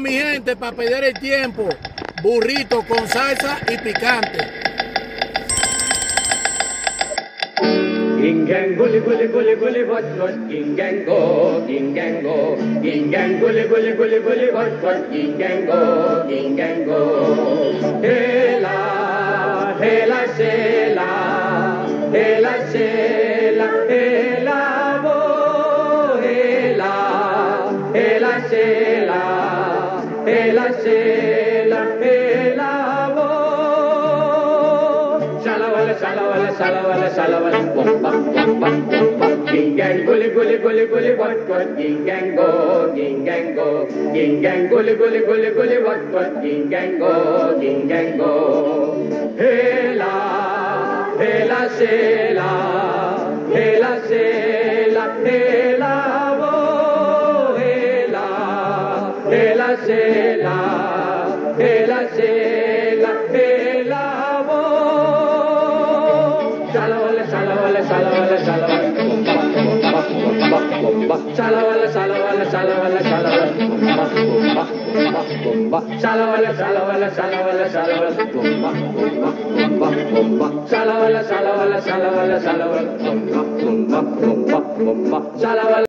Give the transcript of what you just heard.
Mi gente, para perder el tiempo, burrito con salsa y picante. Ging and gully gully gully gully what ging and go, ging and go, ging and gully gully gully gully what ging and go, ging and go. Hela, hela, shela, hela, shela, hela, bo, hela, hela, shela, hela, shela, hela, bo. Shalawala, shalawala, shalawala, shalawala, bomba, bomba, bomba. Ging and gully, gully, gully, gully, what, ging and go, ging and go. Ging and gully, gully, gully, gully, what, ging and go, ging and go. Hela, hela, shela, hela, shela, hela, bo, hela, hela, shela, hela, shela, hela, bo. Shalawala, shalawala, shalawala, shalawala, bomba, bomba, bomba, bomba. Shalawala, shalawala, shalawala, shalawala, bomba, bomba, bomba, bomba. Shalawala, shalawala, shalawala, shalawala, bomba, bomba, bomba, bomba. Shalawala, shalawala, shalawala, shalawala, bomba, bomba, bomba, bomba. Shalawala.